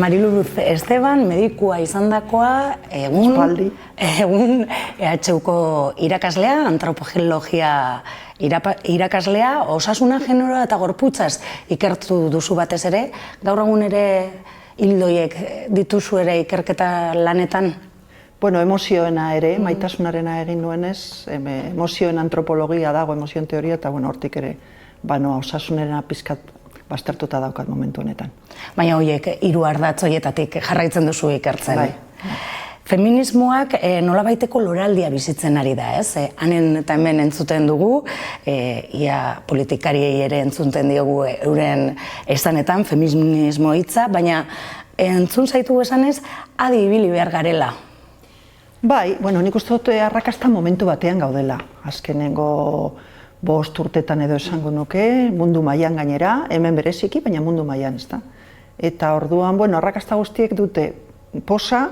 Mariluz Esteban, medikua izandakoa, egun EHUko irakaslea, antropologia irakaslea, osasuna, generoa eta gorputzaz ikertu duzu batez ere. Gaur egun ere hildoiek dituzu ere ikerketa lanetan? Bueno, emozioena ere, maitasunarena egin nuenez, emozioen antropologia dago, emozioen teoria, eta hortik ere, osasunarena pizkat baztertuta daukat momentu honetan. Baina horiek, hiru ardatz horietatik jarraitzen duzu ikertzen. Feminismoak nolabaiteko loraldia bizitzen ari da, ez? Hanen eta hemen entzuten dugu, ia politikariei ere entzuten diogu euren esanetan, feminismo hitza, baina entzun zaitu esanez, adi ibili behar garela. Bai, nik uste dut arrakasta momentu batean gaudela. Azkenengo 5 urtetan edo esango nuke, mundu mailan gainera, hemen bereziki, baina mundu mailan, ezta? Eta orduan, arrakasta guztiek dute posa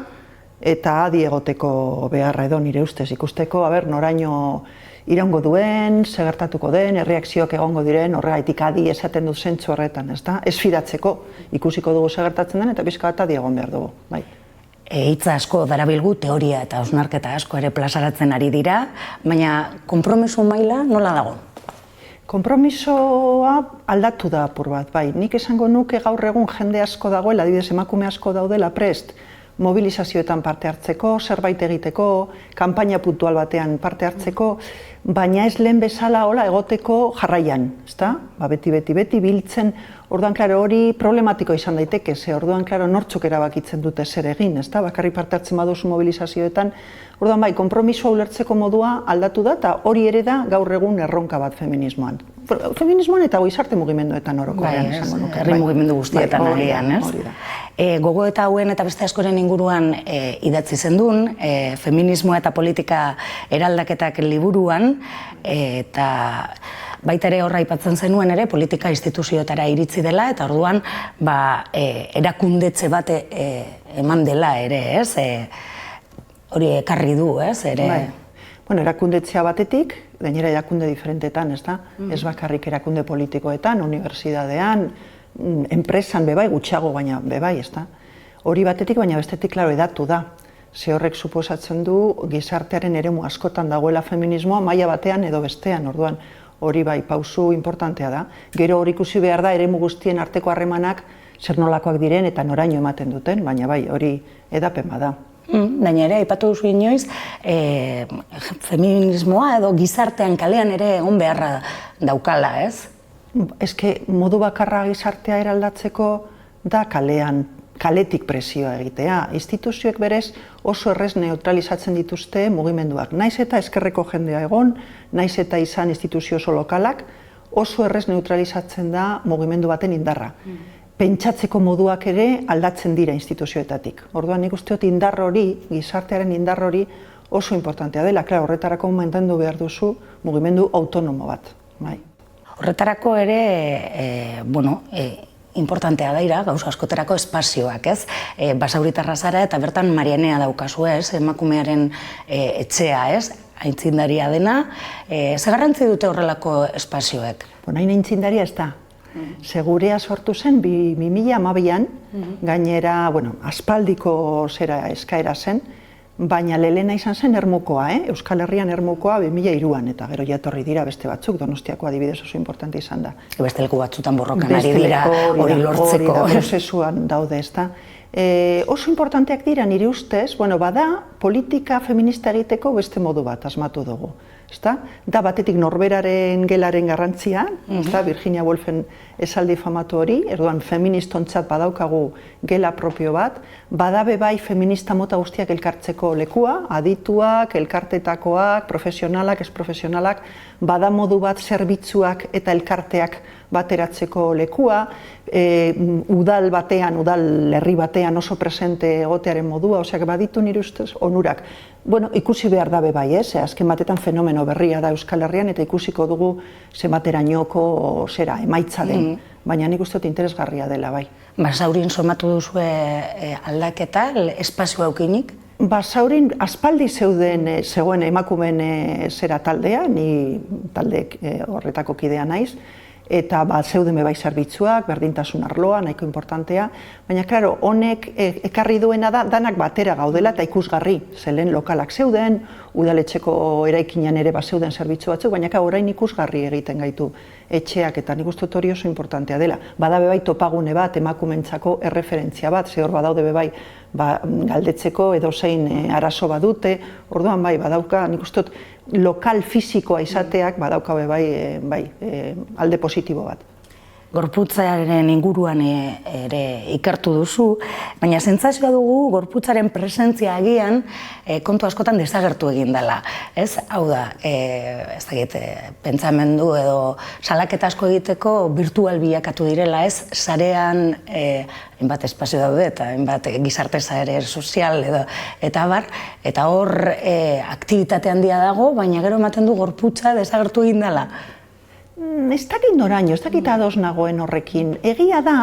eta adi egoteko beharra edo nire ustez ikusteko, noraino iraungo duen, segertatuko den, erreakzioak egongo diren, horregaitik adi esaten dut zentzu horretan, ezta? Ez fidatzeko, ikusiko dugu segertatzen den eta pixka bat adi egon behar dugu, bai. Hitza asko darabilgu, teoria eta hausnarketa asko ere plazaratzen ari dira, baina konpromiso maila nola dago? Konpromisoa aldatu da apur bat, bai. Nik esango nuke gaur egun jende asko dagoela, adibidez emakume asko daudela prest, mobilizazioetan parte hartzeko, zerbait egiteko, kanpaina puntual batean parte hartzeko, baina ez lehen bezala hola egoteko jarraian, ezta? Beti biltzen, orduan, hori problematiko izan daiteke, orduan, nortzuk erabakitzen dute zer egin, ezta? Bakarrik parte hartzen baduzu mobilizazioetan, orduan, bai, konpromisoa ulertzeko modua aldatu da, eta hori ere da gaur egun erronka bat feminismoan. Feminismoan eta gizarte mugimenduetan orokorrean esango nuke. Herri mugimendu guztietan agian, ez? Gogo eta hauen eta beste askoren inguruan idatzi zendun, feminismoa eta politika eraldaketak liburuan, eta baita ere horra aipatzen zenuen ere politika instituzioetara iritzi dela, eta orduan erakundetze bat eman dela ere, ez? Hori ekarri du, ez? Erakundetzea batetik, gainera erakunde diferentetan, ez da? Ez bakarrik erakunde politikoetan, unibertsitatean, enpresan bebai, gutxiago baina bebai, ez da? Hori batetik, baina bestetik, edatu da. Ze horrek suposatzen du gizartearen eremu askotan dagoela feminismoa maila batean edo bestean, orduan hori bai pausu importantea da. Gero hori ikusi behar da eremu guztien arteko harremanak zer nolakoak diren eta noraino ematen duten, baina bai hori edapen bada. Baina ere, aipatu duzu inoiz, feminismoa edo gizartean kalean ere egon beharra daukala, ez? Eske modu bakarra gizartea eraldatzeko da kaletik presioa egitea. Instituzioek berez oso errez neutralizatzen dituzte mugimenduak. Naiz eta eskerreko jendea egon, naiz eta izan instituzio oso lokalak, oso errez neutralizatzen da mugimendu baten indarra. Pentsatzeko moduak ere aldatzen dira instituzioetatik. Orduan nik uste dut indar hori, gizartearen indar hori oso importantea dela. Horretarako mantendu behar duzu mugimendu autonomo bat. Horretarako ere, importantea daira, gauza askoterako espazioak, ez? Basauritarra zara eta bertan Marianea daukazu, ez? Emakumearen etxea, ez? Aitzindaria dena. Ze garrantzi dute horrelako espazioek? Hain aitzindaria ez da. Segurea sortu zen 2012an, gainera, aspaldiko eskaera zen, baina lehena izan zen Ermukoa, Euskal Herrian Ermukoa 2003an, eta gero jatorri dira beste batzuk, Donostiako adibidez oso importante izan da. Beste leku batzutan borrokan ari dira hori lortzeko. Hori da, prozesuan daude, ez da. Oso importanteak dira nire ustez, bada politika feminista egiteko beste modu bat asmatu dugu. Da batetik norberaren gelaren garrantzia, Virginia Woolfen esaldi famatu hori, erduan feministontzat badaukagu gela propio bat, badabe bai feminista mota guztiak elkartzeko lekua, adituak, elkartetakoak, profesionalak, ez profesionalak, bada modu bat zerbitzuak eta elkarteak bateratzeko lekua, udal batean, udal herri batean oso presente egotearen modua, oseak baditu nire ustez onurak. Ikusi behar dabe bai, azken batetan fenomeno berria da Euskal Herrian eta ikusiko dugu zenbaterainoko emaitza den, baina nik uste dut interesgarria dela bai. Basaurin somatu duzue aldaketa, espazio aukinik? Basaurin aspaldi zegoen emakumeen taldea, ni talde horretako kidea naiz, eta zeuden bai zerbitzuak, berdintasun arloa, nahiko importantea, baina, klaro, honek ekarri duena da, danak batera gaudela eta ikusgarri, zelen lokalak zeuden, udaletxeko eraikinean ere zeuden zerbitzu batzuk, baina orain ikusgarri egiten gaitu etxeak, eta nik uste hori oso importantea dela. Bada bebai topagune bat, emakumentzako erreferentzia bat, ze hor badaude bebai galdetzeko edo zein arazo badute, orduan bai, badauka, nik uste lokal fisikoa izateak badauka bebai alde positibo bat. Gorputzaren inguruan ere ikertu duzu, baina sentsazioa dugu gorputzaren presentzia agian kontu askotan desagertu egin dela. Ez? Hau da, ez dakit, pentsamendu edo salaketa asko egiteko virtual bilakatu direla, ez? Sarean hainbat espazio daude eta hainbat gizarte sare sozial eta abar, eta hor aktibitate handia dago, baina gero ematen du gorputza desagertu egin dela. Ez dakit noraino, ez dakit ados nagoen horrekin. Egia da,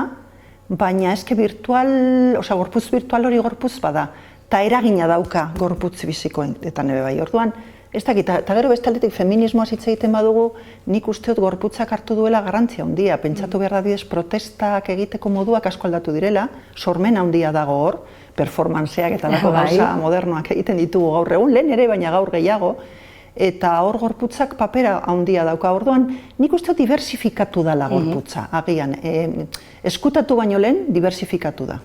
baina eske gorputz virtual hori gorputz bada, eta eragina dauka gorputz bizikoetan ere bai. Orduan, ez dakit, eta gero bestaldetik feminismoaz hitz egiten badugu, nik usteot gorputzak hartu duela garrantzia handia. Pentsatu behar da protestak egiteko moduak asko aldatu direla, sormen handia dago hor, performanceak eta dago gauza modernoak egiten ditugu gaur egun, lehen ere baina gaur gehiago, eta hor gorputzak papera handia dauka. Orduan, nik uste diversifikatu dela gorputza, agian. Eskutatu baino lehen, diversifikatu da.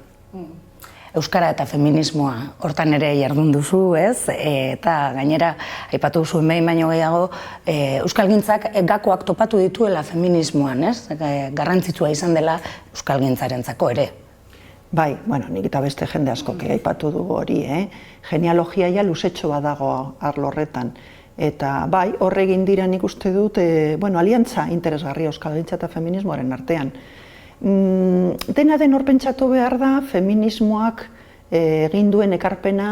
Euskara eta feminismoa hortan ere jardun duzu, ez? Eta gainera, aipatu duzu behin baino gehiago, euskalgintzak gakoak topatu dituela feminismoan, ez? Garrantzitsua izan dela euskalgintzarentzako ere. Bai, nik eta beste jende askok aipatu dugu hori, genealogia ja luzetxo badago arlo horretan. Eta bai, horre egin dira nik uste dut, aliantza interesgarria euskalgintza eta feminismoaren artean. Dena den hor pentsatu behar da, feminismoak egin duen ekarpena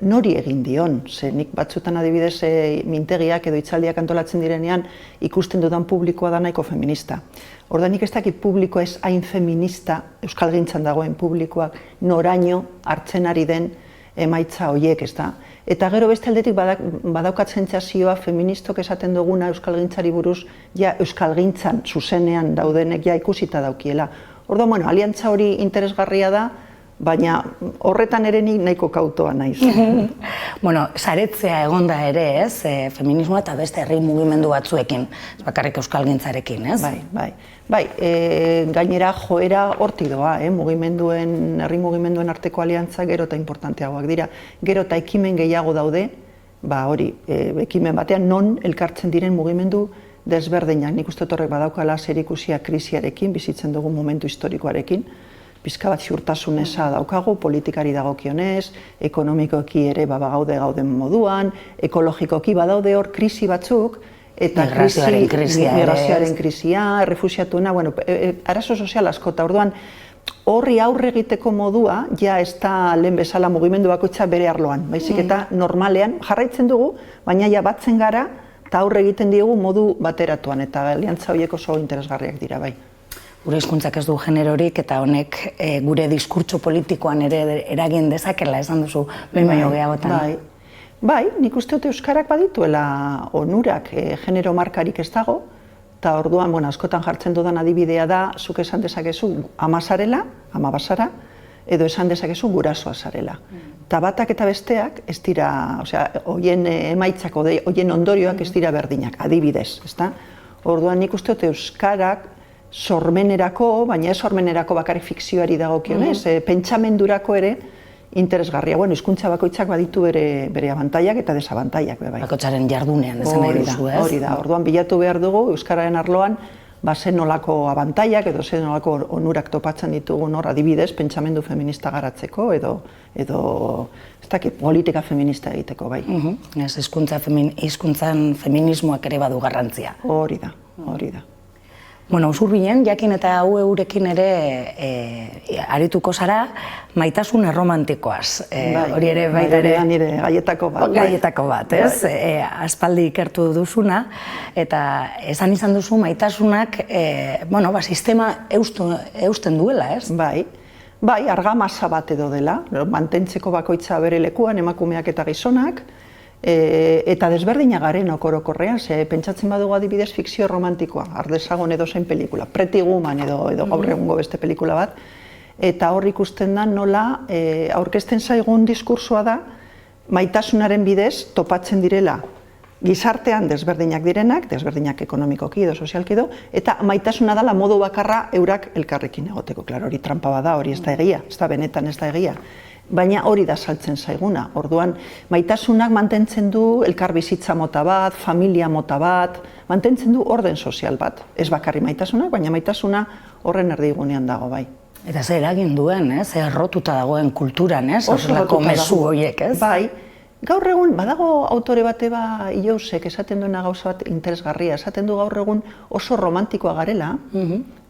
nori egin dion. Ze nik batzutan adibidez mintegiak edo hitzaldiak antolatzen direnean ikusten dudan publikoa da nahiko feminista. Orda nik ez dakit publikoa ez hain feminista, euskalgintzan dagoen publikoak, noraino hartzen ari den emaitza horiek, ez da. Eta gero beste aldetik badaukat sentsazioa feministok esaten duguna euskalgintzari buruz, ja euskalgintzan zuzenean daudenek ja ikusita daukiela. Orduan, aliantza hori interesgarria da, baina horretan ere nik nahiko kautoa naiz. Saretzea egonda ere, ez, feminismoa eta beste herri mugimendu batzuekin, ez bakarrik euskalgintzarekin, ez? Bai, gainera joera horti doa, herri mugimenduen arteko aliantza gero eta importanteagoak dira. Gero eta ekimen gehiago daude, ekimen batean non elkartzen diren mugimendu desberdinak. Nik uste horrek badaukala zerikusia krisiarekin, bizitzen dugun momentu historikoarekin, pizka bat ziurtasun eza daukagu, politikari dagokionez, ekonomikoki ere gauden moduan, ekologikoki badaude hor krisi batzuk, eta migrazioaren krisia, errefusiatuena, arazo sozial asko, eta orduan horri aurre egiteko modua, ja ez da lehen bezala mugimendu bakoitza bere arloan, baizik eta normalean jarraitzen dugu, baina ja batzen gara, eta aurre egiten diogu modu bateratuan, eta aliantza horiek oso interesgarriak dira, bai. Gure hizkuntzak ez du generorik eta honek gure diskurtso politikoan ere eragin dezakela, esan duzu, behin baino gehiagotan. Bai, nik uste dut euskarak badituela onurak, genero markarik ez dago, eta orduan, askotan jartzen dudan adibidea da, zuk esan dezakezu ama zarela, ama basara, edo esan dezakezu gurasoa zarela. Eta batak eta besteak ez dira, horien emaitzako, horien ondorioak ez dira berdinak, adibidez, ezta? Orduan, nik uste dut euskarak sormenerako, baina ez sormenerako bakarrik fikzioari dagokionez, pentsamendurako ere interesgarria. Hizkuntza bakoitzak baditu bere abantaiak eta desabantaiak. Bakoitzaren jardunean, esan nahi duzu, ez? Hori da, orduan bilatu behar dugu euskararen arloan zen nolako abantaiak edo zen nolako onurak topatzen ditugun hor adibidez pentsamendu feminista garatzeko edo ez dakit politika feminista egiteko, bai. Hizkuntzan feminismoak ere badu garrantzia. Hori da, hori da. Usurbilen, jakin eta hau eurekin ere arituko zara maitasun erromantikoaz. Hori ere baita ere... Nire gaietako bat. Gaietako bat, ez? Aspaldi ikertu duzuna, eta esan izan duzu maitasunak sistema eusten duela, ez? Bai, argamasa bat edo dela, mantentzeko bakoitza bere lekuan, emakumeak eta gizonak, eta desberdina garen orokorrean, ze pentsatzen badugu adibidez fikzio romantikoa, ardezagon edo zein pelikula, Pretty Woman edo gaur egungo beste pelikula bat, eta hor ikusten da nola aurkezten zaigun diskursoa da maitasunaren bidez topatzen direla gizartean desberdinak direnak, desberdinak ekonomikoki edo sozialki edo, eta maitasuna dela modu bakarra eurak elkarrekin egoteko. Klaro, hori trampa bada, hori ez da egia, ez da benetan ez da egia. Baina hori da saltzen zaiguna. Orduan, maitasunak mantentzen du elkarbizitza mota bat, familia mota bat, mantentzen du orden sozial bat. Ez bakarri maitasunak, baina maitasuna horren erdigunean dago bai. Eta zer eragin duen, errotuta dagoen kulturan, horrelako mezu horiek, ez? Bai, gaur egun, badago autore bate Iosek esaten duena gauza bat interesgarria, esaten du gaur egun oso romantikoa garela,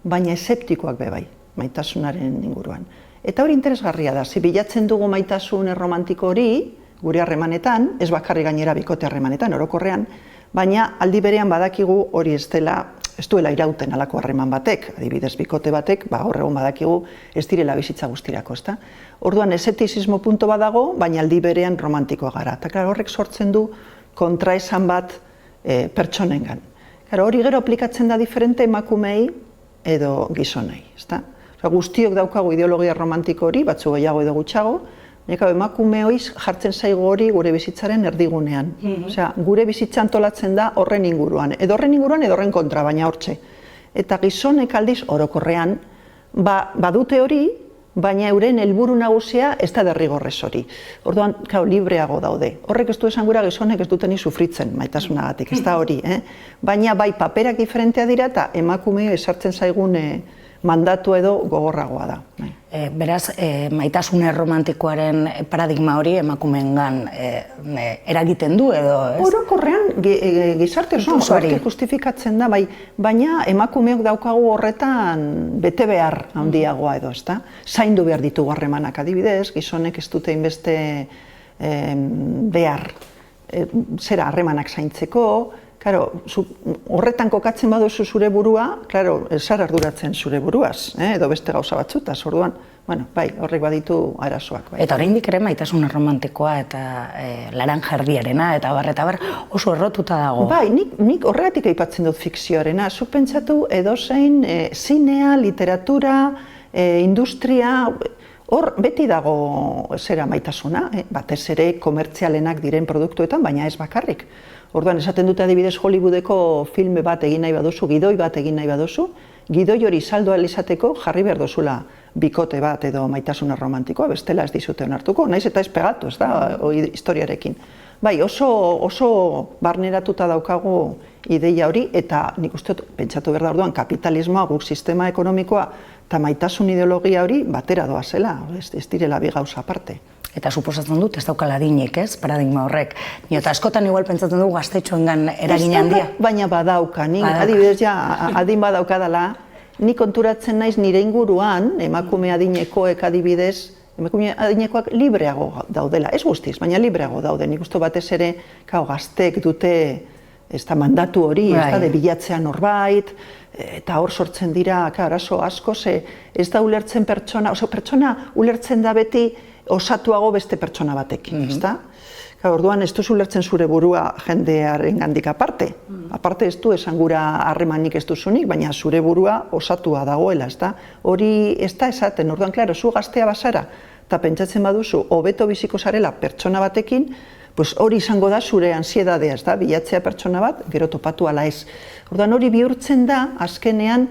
baina eseptikoak be bai, maitasunaren inguruan. Eta hori interesgarria da, bilatzen dugu maitasun erromantiko hori, gure harremanetan, ez bakarri gainera bikote harremanetan, orokorrean, baina aldi berean badakigu hori ez duela irauten halako harreman batek, adibidez bikote batek, gaur egun badakigu ez direla bizitza guztirako, ezta? Orduan eszeptizismo punto badago, baina aldi berean romantikoa gara. Eta horrek sortzen du kontraesan bat pertsonengan. Hori gero aplikatzen da diferente emakumei edo gizonei, ezta? Guztiok daukagu ideologia romantiko hori, batzu gehiago edo gutxago, emakume hoiz jartzen zaigu hori gure bizitzaren erdigunean. Gure bizitza antolatzen da horren inguruan, edo horren kontra, baina hortxe. Eta gizonek aldiz orokorrean badute hori, baina euren helburu nagusia ez da derrigorrez hori. Orduan, libreago daude. Horrek ez du esan gura gizonek ez duteni sufritzen maitasunagatik, ez da hori. Baina bai paperak diferentea dira eta emakume esartzen zaigun mandatu edo gogorragoa da. Beraz, maitasun erromantikoaren paradigma hori emakumeengan eragiten du edo, ez? Orokorrean gizarte osoan justifikatzen da, baina emakumeok daukagu horretan bete behar handiagoa edo, ezta? Zaindu behar ditugu harremanak adibidez, gizonek ez dute inbeste behar zera harremanak zaintzeko. Horretan kokatzen baduzu zure burua, ez zara arduratzen zure buruaz, edo beste gauza batzutaz, orduan, bai, horrek baditu arazoak. Eta oraindik ere maitasun erromantikoa eta laranjardiarena eta bar oso errotuta dago. Bai, nik horregatik aipatzen dut fikzioarena, zuk pentsatu edozein zinea, literatura, industria, hor beti dago zera maitasuna, batez ere komertzialenak diren produktuetan, baina ez bakarrik. Orduan, esaten dute adibidez Hollywoodeko filme bat egin nahi baduzu, gidoi bat egin nahi baduzu, gidoi hori saldoa izateko jarri behar duzula bikote bat edo maitasuna romantikoa, bestela ez dizute onartuko, naiz eta ez pegatu, ez da, historiarekin. Bai, oso barneratuta daukagu ideia hori, eta nik uste pentsatu behar da orduan, kapitalismoa, guk sistema ekonomikoa eta maitasun ideologia hori batera doa zela, ez direla bi gauza aparte. Eta suposatzen dut, ez daukala adinik, ez, paradigma horrek. Eta askotan igual pentsatzen dugu gaztetxoengan eragin handia. Baina badauka, adibidez adin badaukadala, ni konturatzen naiz nire inguruan, emakume adinekoek adibidez, emakume adinekoak libreago daudela, ez guztiz, baina libreago daude. Nik uste batez ere, gaztek dute mandatu hori, de bilatzea norbait, eta hor sortzen dira arazo asko, ez da ulertzen pertsona ulertzen da beti osatuago beste pertsona batekin, ezta? Orduan ez duzu ulertzen zure burua jendearen gandik aparte. Aparte ez du esan gura harremanik ez duzunik, baina zure burua osatua dagoela, ezta? Hori ez da esaten, orduan, klaro, zu gaztea bazara, eta pentsatzen baduzu, hobeto biziko zarela pertsona batekin, hori izango da zure ansiedadea, ez da? Bilatzea pertsona bat, gero topatu ala ez. Orduan hori bihurtzen da, azkenean,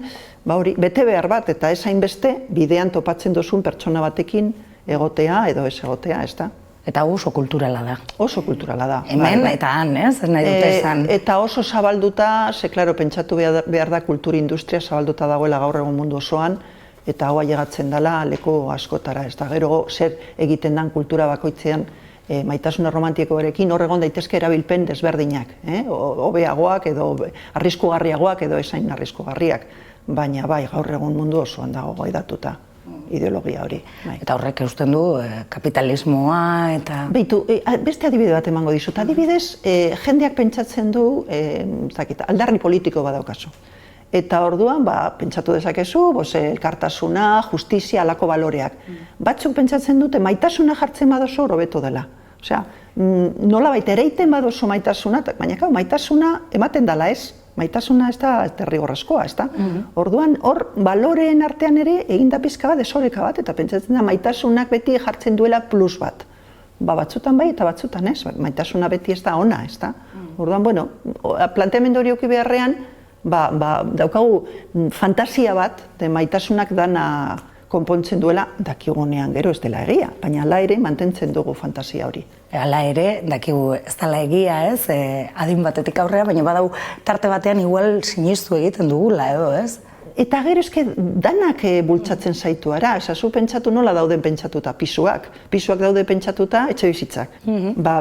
bete behar bat, eta ez hainbeste, bidean topatzen duzun pertsona batekin egotea edo ez egotea, ez da? Eta oso kulturala da. Oso kulturala da. Hemen eta han, ez? Nahi dute esan. Eta oso zabalduta, klaro, pentsatu behar da kultur industria zabalduta dagoela gaur egun mundu osoan, eta hau ailegatzen dela leku askotara, ez da? Gero zer egiten den kultura bakoitzean maitasuna romantikoarekin hor egon daitezke erabilpen desberdinak, hobeagoak edo arriskugarriagoak edo esain arriskugarriak, baina bai, gaur egun mundu osoan dago goidatuta ideologia hori. Eta horrek eusten du kapitalismoa eta... Beitu, beste adibide bat emango dizut. Adibidez, jendeak pentsatzen du, aldarri politiko badaukazu. Eta orduan, pentsatu dezakezu, elkartasuna, justizia, alako baloreak. Batzuk pentsatzen dute, maitasuna jartzen badozu hobeto dela. Osea, nolabait ereiten baduzu maitasuna, baina maitasuna ematen dala ez. Maitasuna ez da derrigorrezkoa, ez da? Orduan, hor, baloreen artean ere egin da pizka bat, desoreka bat, eta pentsatzen da maitasunak beti jartzen duela plus bat. Batzutan bai eta batzutan ez, maitasuna beti ez da ona, ez da? Orduan, bueno, planteamendu hori eduki beharrean, daukagu fantasia bat, de maitasunak dana konpontzen duela, dakigunean gero ez dela egia, baina hala ere mantentzen dugu fantasia hori. Hala ere, dakigu ez dela egia ez, adin batetik aurrera, baina badau tarte batean igual sinistu egiten dugula edo ez? Eta gero eske danak bultzatzen zaitu ara, zu pentsatu nola dauden pentsatuta pisuak. Pisuak daude pentsatuta etxe bizitzak.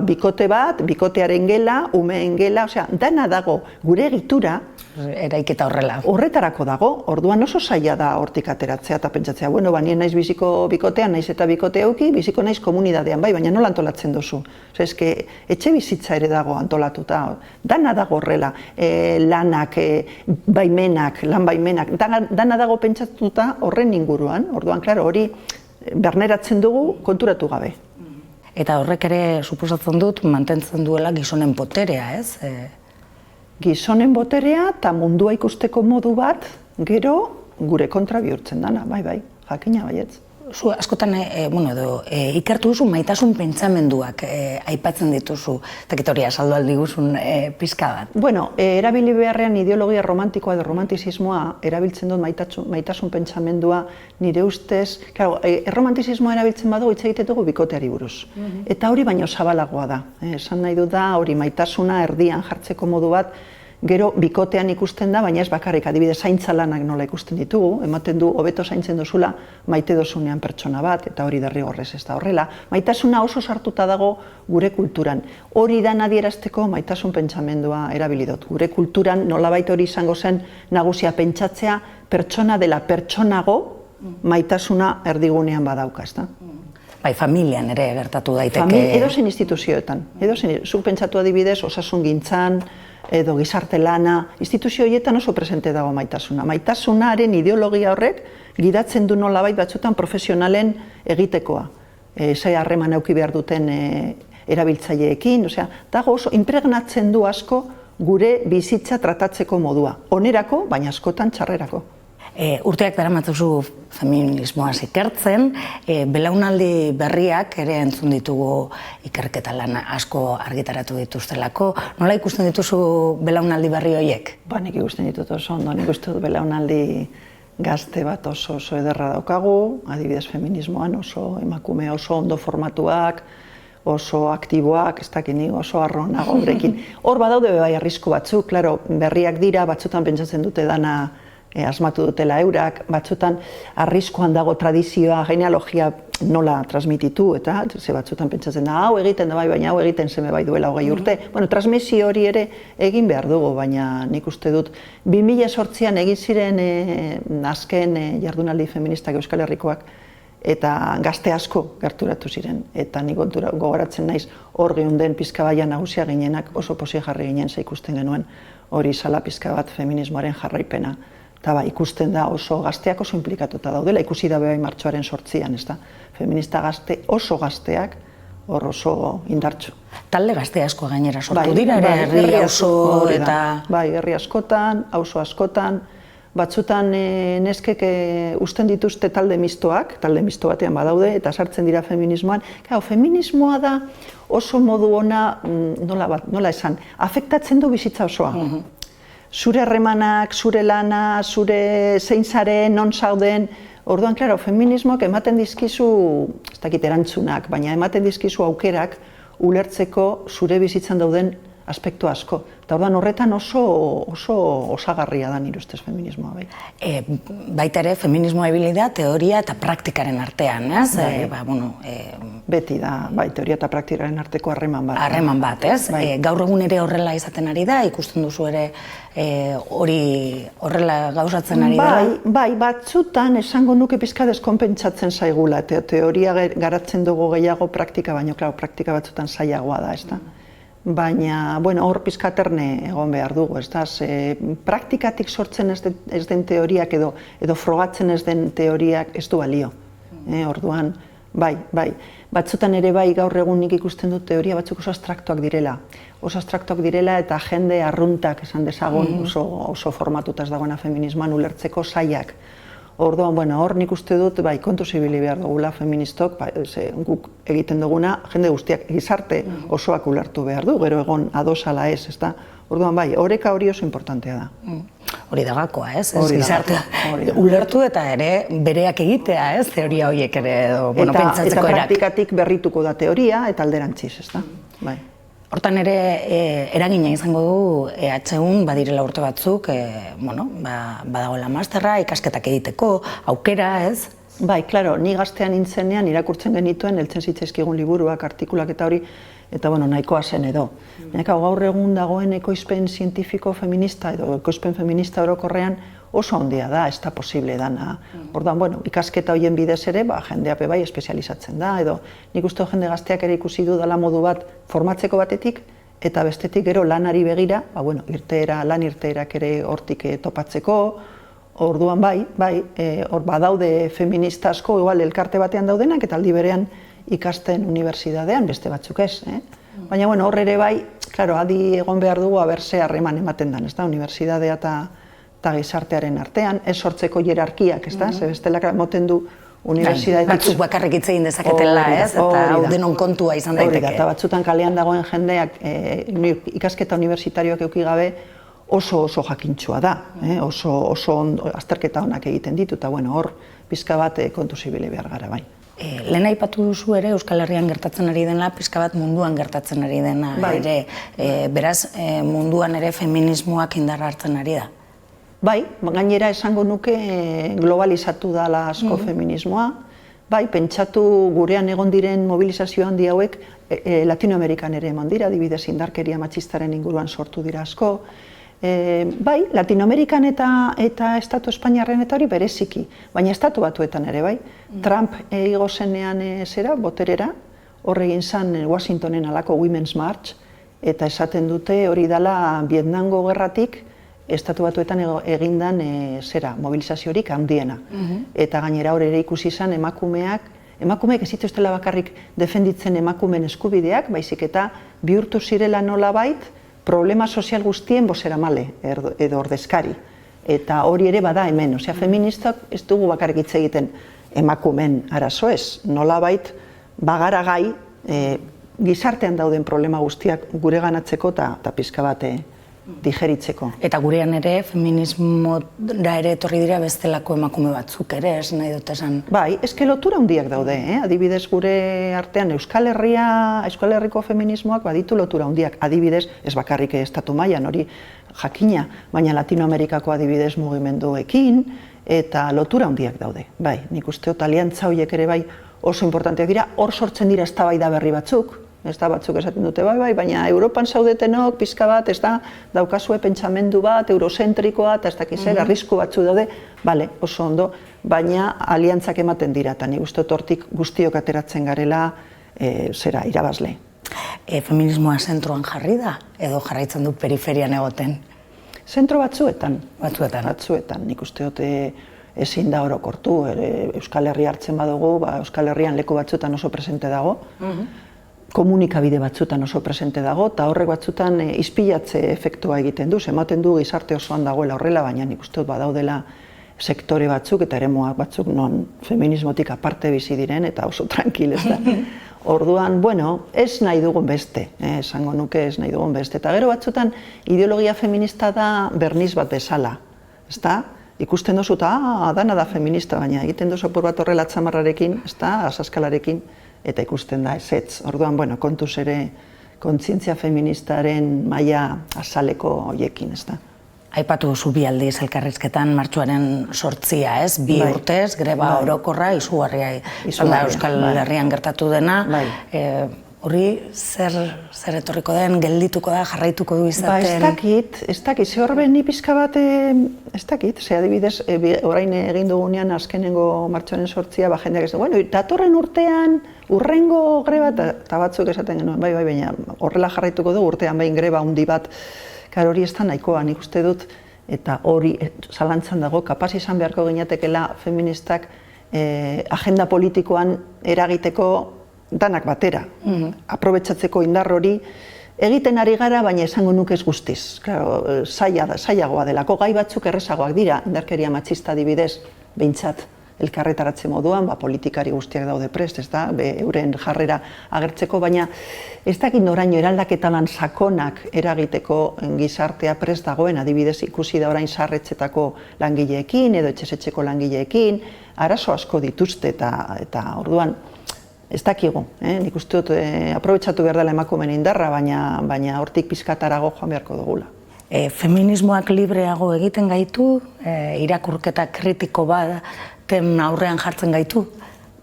Bikote bat, bikotearen gela, umeen gela, osea, dana dago gure egitura, eraiketa horrela. Horretarako dago, orduan oso zaila da hortik ateratzea eta pentsatzea, bueno, nien naiz biziko bikotean, naiz eta bikote euki, biziko naiz komunidadean, bai, baina nola antolatzen duzu? Osea, eske etxe bizitza ere dago antolatuta, dana dago horrela, lanak, baimenak, lan baimenak, dana dago pentsatuta horren inguruan, orduan, klaro, hori berneratzen dugu konturatu gabe. Eta horrek ere suposatzen dut mantentzen duela gizonen boterea, ez? Gizonen boterea eta mundua ikusteko modu bat, gero gure kontra bihurtzen dana, bai, jakina baietz. Zu askotan, ikertu duzu maitasun pentsamenduak aipatzen dituzu, eta hori azaldu aldiguzun pizka bat. Bueno, erabili beharrean ideologia romantikoa edo romantizismoa erabiltzen dut maitasun pentsamendua nire ustez, erromantizismoa erabiltzen badugu hitz egiten dugu bikoteari buruz. Eta hori baino zabalagoa da. Esan nahi dut da, hori maitasuna erdian jartzeko modu bat, gero bikotean ikusten da, baina ez bakarrik, adibidez zaintza lanak nola ikusten ditugu, ematen du hobeto zaintzen duzula maite dozunean pertsona bat, eta hori derrigorrez ez da horrela. Maitasuna oso sartuta dago gure kulturan. Hori da adierazteko maitasun pentsamendua erabili dut. Gure kulturan nolabait hori izango zen nagusia pentsatzea pertsona dela pertsonago maitasuna erdigunean badauka, ezta? Bai, familian ere gertatu daiteke. Edozein instituzioetan. Zuk pentsatu adibidez osasungintzan, edo gizarte lana, instituzio horietan oso presente dago maitasuna. Maitasunaren ideologia horrek gidatzen du nolabait batzutan profesionalen egitekoa. Ze harreman eduki behar duten erabiltzaileekin, osea, dago oso inpregnatzen du asko gure bizitza tratatzeko modua. Onerako, baina askotan txarrerako. Urteak daramatzuzu feminismoaz ikertzen, belaunaldi berriak ere entzun ditugu ikerketa lan asko argitaratu dituztelako. Nola ikusten dituzu belaunaldi berri horiek? Nik ikusten ditut oso ondo, nik uste dut belaunaldi gazte bat oso ederra daukagu, adibidez feminismoan oso emakume oso ondo formatuak, oso aktiboak, ez dakit ni oso arronago horrekin. Hor badaude bai arrisku batzuk, klaro, berriak dira, batzutan pentsatzen dute dana asmatu dutela eurak, batzutan arriskoan dago tradizioa, genealogia nola transmititu, eta ze batzutan pentsatzen da, hau egiten da bai, baina hau egiten zeme bai duela 20 urte. Bueno, transmisio hori ere egin behar dugu, baina nik uste dut 2008an egin ziren azken jardunaldi feministak Euskal Herrikoak, eta gazte asko gerturatu ziren, eta nik gogoratzen naiz hor geunden pizka baia nagusia ginenak oso pozik jarri ginen ze ikusten genuen hori zala pizka bat feminismoaren jarraipena. Eta ikusten da oso gazteak oso implikatuta daudela, ikusi da bebai martxoaren 8an, ez da? Feminista gazte oso gazteak hor oso indartsu. Talde gazte asko gainera sortu dira, herri auzo eta... Bai, herri askotan, auzo askotan, batzutan neskek usten dituzte talde mistoak, talde misto batean badaude, eta sartzen dira feminismoan. Feminismoa da oso modu ona, nola esan, afektatzen du bizitza osoa. Zure harremanak, zure lana, zure zein zaren, non zauden, orduan, klaro, feminismoak ematen dizkizu, ez dakit erantzunak, baina ematen dizkizu aukerak ulertzeko zure bizitzan dauden aspektu asko. Eta orduan horretan oso osagarria da nire ustez feminismoa, bai. Baita ere, feminismoa ibili da teoria eta praktikaren artean, ez? Beti da, bai, teoria eta praktikaren arteko harreman bat. Harreman bat, ez? Gaur egun ere horrela izaten ari da, ikusten duzu ere hori horrela gauzatzen ari da? Bai, batzutan esango nuke pizka deskonpentsatzen zaigula. Teoria garatzen dugu gehiago praktika, baina, klaro, praktika batzutan zailagoa da, ez da? Baina, hor pizkaterne egon behar dugu, ez da? Praktikatik sortzen ez den teoriak edo frogatzen ez den teoriak ez du balio. Orduan, Bai. Batzutan ere bai gaur egun nik ikusten dut teoria batzuk oso abstraktuak direla. Oso abstraktuak direla eta jende arruntak esan dezagun oso formatutaz dagoena feminismoan ulertzeko zailak. Orduan, hor nik uste dut, kontuz ibili behar dugula feministok, guk egiten duguna, jende guztiak gizarte osoak ulertu behar du, gero egon adosala ez, ezta? Orduan, oreka hori oso importantea da. Hori da gakoa, ez? Gizartea ulertu eta ere bereak egitea, ez? Teoria horiek ere, pentsatzeko erak. Eta praktikatik berrituko da teoria eta alderantziz, ezta? Hortan ere, eragina izango du EHUn badirela urte batzuk, badagoela masterra, ikasketak egiteko, aukera, ez? Bai, klaro, ni gaztean nintzenean irakurtzen genituen, heltzen zitzaizkigun liburuak, artikulak eta hori, eta nahikoa zen edo. Gaur egun dagoen ekoizpen zientifiko feminista edo ekoizpen feminista orokorrean oso handia da, ez da posible dana. Orduan, ikasketa horien bidez ere, jendea bai espezializatzen da, edo nik uste jende gazteak ere ikusi du dela modu bat formatzeko batetik, eta bestetik gero lanari begira, lan irteerak ere hortik topatzeko. Orduan hor badaude feminista asko, igual elkarte batean daudenak, eta aldi berean ikasten unibertsitatean, beste batzuk ez. Baina hor ere bai, adi egon behar dugu aberse harreman ematen den, unibertsitatea eta gizartearen artean, ez sortzeko hierarkiak, ze bestelak moten du unibertsitatetik. Batzuk bakarrik hitz egin dezaketela, ez? Eta hau denon kontua izan daiteke. Eta batzutan kalean dagoen jendeak ikasketa unibertsitarioak eduki gabe oso jakintxua da, oso azterketa honak egiten ditu, eta hor pizka bat kontuz ibili behar gara bai. Lehen aipatu duzu ere Euskal Herrian gertatzen ari dena, pizka bat munduan gertatzen ari dena ere. Beraz, munduan ere feminismoak indarra hartzen ari da. Bai, gainera esango nuke globalizatu dala asko feminismoa. Bai, pentsatu gurean egon diren mobilizazio handi hauek Latinoamerikan ere eman dira, adibidez indarkeria matxistaren inguruan sortu dira asko. Bai, Latinoamerikan eta Estatu Espainiarren eta hori bereziki, baina Estatu Batuetan ere, bai. Trump igo zenean boterera, hor egin zen Washingtonen alako Women's March, eta esaten dute hori dela Vietnamgo gerratik Estatu Batuetan egindan mobilizaziorik handiena. Eta gainera hor ere ikusi zen emakumeek ez zituztela bakarrik defenditzen emakumeen eskubideak, baizik eta bihurtu zirela nolabait, problema sozial guztien bozeramale edo ordezkari. Eta hori ere bada hemen, feministak ez dugu bakarrik hitz egiten emakumeen arazo ez, nolabait bagara gai gizartean dauden problema guztiak gure ganatzeko eta pizka bat digeritzeko. Eta gurean ere feminismora ere etorri dira bestelako emakume batzuk ere, ez nahi dut esan? Bai, eske lotura handiak daude, adibidez gure artean Euskal Herriko feminismoak baditu lotura handiak, adibidez, ez bakarrik estatu mailan hori jakina, baina Latinoamerikako adibidez mugimenduekin, eta lotura handiak daude. Bai, nik uste dut aliantza horiek ere bai oso importanteak dira, hor sortzen dira eztabaida berri batzuk, ez da batzuk esaten dute bai, baina Europan zaudetenok pizka bat, ez da, daukazue pentsamendu bat, eurozentrikoa, eta ez dakiz arrisku batzu daude, bale, oso ondo, baina aliantzak ematen dira, eta nik uste dut hortik guztiok ateratzen garela irabazle. Feminismoa zentroan jarri da, edo jarraitzen du periferian egoten? Zentro batzuetan. Batzuetan, nik uste dut ezin da orokortu, Euskal Herria hartzen badugu, Euskal Herrian leku batzuetan oso presente dago, komunikabide batzutan oso presente dago, eta horrek batzutan ispilatze efektua egiten du, ematen du gizarte osoan dagoela horrela, baina nik uste dut badaudela sektore batzuk eta eremuak batzuk non feminismotik aparte bizi diren eta oso tranquil, ez da. Orduan, ez nahi dugun beste, esango nuke ez nahi dugun beste. Eta gero batzutan ideologia feminista da berniz bat bezala, ez da? Ikusten dozu eta dana da feminista, baina egiten dozu apur bat horrela txamarrarekin, ez da, asaskalarekin, eta ikusten da ezetz. Orduan, kontuz ere kontzientzia feministaren maila azaleko hoiekin, ez da. Aipatu duzu bi aldiz elkarrizketan martxoaren 8, ez? 2 urtez, greba orokorra, izugarria Euskal Herrian gertatu dena. Horri zer etorriko den, geldituko da, jarraituko du izaten? Ez dakit, ze horben ni pizka bat, ez dakit, ze adibidez, orain egin dugunean azkenengo martxoaren 8, jendeak ez du, datorren urtean, urrengo greba, eta batzuk esaten genuen, baina horrela jarraituko du, urtean behin greba handi bat, hori ez da nahikoa, nik uste dut, eta hori zalantzan dago, kapaz izan beharko ginetekela feministak agenda politikoan eragiteko danak batera. Aprobetxatzeko indar hori egiten ari gara, baina esango nuke ez guztiz. Claro, zailagoa delako, gai batzuk errezagoak dira, indarkeria matxista adibidez, behintzat elkarretaratze moduan, politikari guztiak daude prest, ez da, euren jarrera agertzeko, baina ez dakit noraino eraldaketa lan sakonak eragiteko gizartea prest dagoen, adibidez ikusi da orain zaharretxetako langileekin edo etxesetxeko langileekin, arazo asko dituzte eta orduan ez dakigu, nik uste dut aprobetxatu behar dela emakumeen indarra, baina hortik pizkatarago joan beharko dugula. Feminismoak libreago egiten gaitu, irakurketa kritiko baten aurrean jartzen gaitu?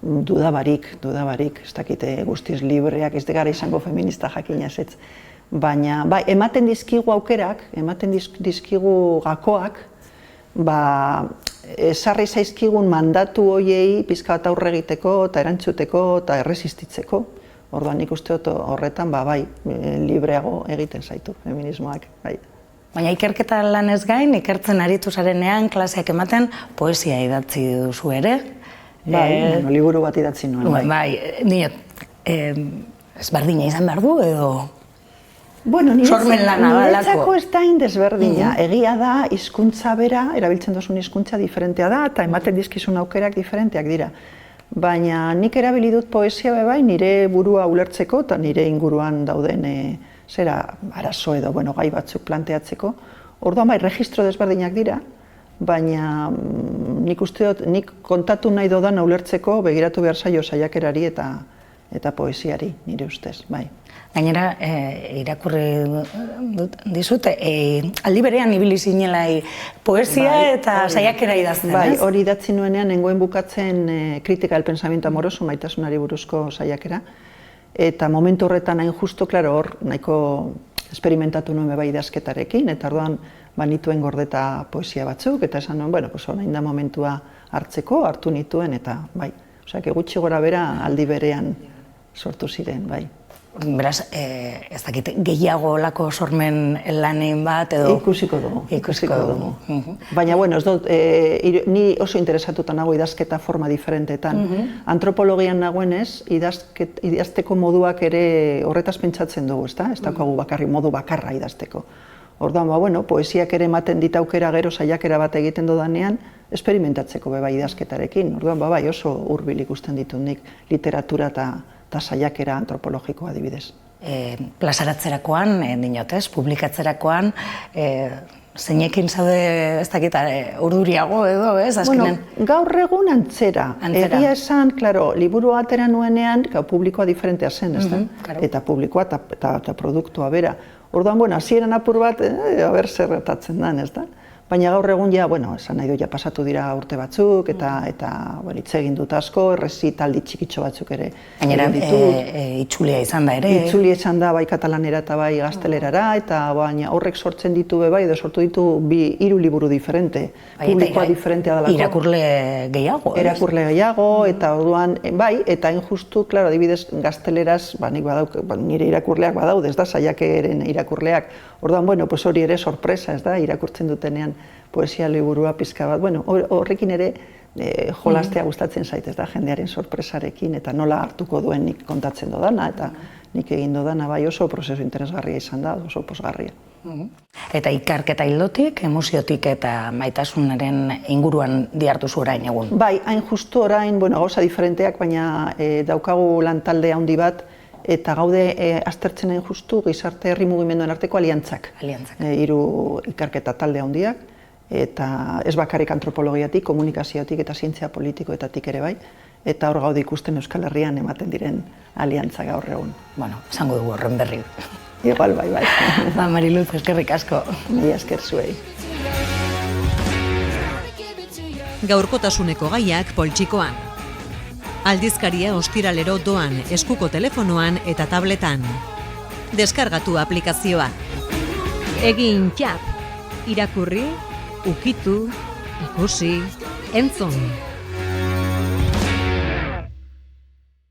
Dudabarik, ez dakite guztiz libreak, ez gara izango feminista jakina ez. Baina, ematen dizkigu aukerak, ematen dizkigu gakoak, esarri zaizkigun mandatu hoiei pizka bat aurre egiteko, eta erantzuteko, eta erresistitzeko. Orduan nik uste dut horretan, libreago egiten zaitu feminismoak, bai. Baina ikerketa lanez gain, ikertzen aritu zarenean, klaseak ematen, poesia idatzi duzu ere. Liburu bat idatzi nuen, bai. Bai, ezberdina izan behar du, edo sormen lana balako? Niretzako ez da indezberdina. Egia da, hizkuntza bera, erabiltzen duzun hizkuntza diferentea da, eta ematen dizkizun aukerak diferenteak dira. Baina nik erabili dut poesia bai, nire burua ulertzeko, eta nire inguruan dauden arazo edo gai batzuk planteatzeko. Orduan registro desberdinak dira, baina nik uste dut, nik kontatu nahi dodana ulertzeko begiratu behar zaio saiakerari eta poesiari, nire ustez, bai. Gainera, irakurri dizut, aldi berean ibili zinela poesia eta saiakera idazten, ez? Bai, hori idatzi nuenean, nengoen bukatzen kritika del pensamiento amoroso, maitasunari buruzko saiakera, eta momentu horretan hain justu, hor nahiko esperimentatu nuen bai idazketarekin, eta orduan nituen gordeta poesia batzuk, eta esan nuen, orain da momentua hartu nituen, eta bai, gutxi gora bera aldi berean sortu ziren, bai. Beraz, ez dakit, gehiago olako sormen lanen bat edo... Ikusiko dugu. Baina, ez dut, ni oso interesatuta nago idazketa forma diferentetan. Antropologian nagoenez, idazteko moduak ere horretaz pentsatzen dugu, ez da? Ez daukagu bakarri modu bakarra idazteko. Orduan, poesiak ere ematen dit aukera gero saiakera bat egiten dodanean, esperimentatzeko bai idazketarekin. Orduan, oso hurbil ikusten ditut nik literatura eta saiakera antropologikoa adibidez. Plazaratzerakoan, dinotez, publikatzerakoan, zeinekin zaude, ez dakit, urduriago edo, ez, azkenen? Gaur egun antzera. Egia esan, liburu atera nuenean, publikoa diferentea zen, ez da? Eta publikoa eta produktua bera. Orduan, hasieran apur bat, zer gertatzen den, ez da? Baina gaur egun esan nahi du, pasatu dira urte batzuk, eta hitz egin dut asko, errezitaldi txikitxo batzuk ere. Gainera, itzulia izan da ere. Itzulia izan da bai katalanera eta bai gaztelerara, eta horrek sortzen ditu bai, edo sortu ditu 2 liburu diferente, publikoa diferentea dalako. Irakurle gehiago. Irakurle gehiago, eta orduan, bai, eta injustu, adibidez, gazteleraz, nik badauk, nire irakurleak badaude, ez da, saiakeren irakurleak. Orduan, hori ere sorpresa, ez da, irakurtzen dutenean poesia liburua pizka bat. Horrekin ere jolastea gustatzen zait, ez da, jendearen sorpresarekin, eta nola hartuko duen nik kontatzen dodana, eta nik egin dodana, bai oso prozesu interesgarria izan da, oso posgarria. Eta ikerketa ildotik, emoziotik eta maitasunaren inguruan dihartu zu orain egun? Bai, hain justu orain, gauza diferenteak, baina daukagu lantalde handi bat, eta gaude aztertzen hain justu gizarte herri mugimenduen arteko aliantzak. 3 ikerketa talde handiak, eta ez bakarrik antropologiatik, komunikazioatik eta zientzia politikoetatik ere bai, eta hor gaude ikusten Euskal Herrian ematen diren aliantza gaur egun. Esango dugu horren berri. Igual, bai. Mariluz, eskerrik asko. Mila esker zuei. Gaurkotasuneko gaiak poltsikoan. Aldizkaria ostiralero doan eskuko telefonoan eta tabletan. Deskargatu aplikazioa. Egin txap. Irakurri, ukitu, ikusi, entzun.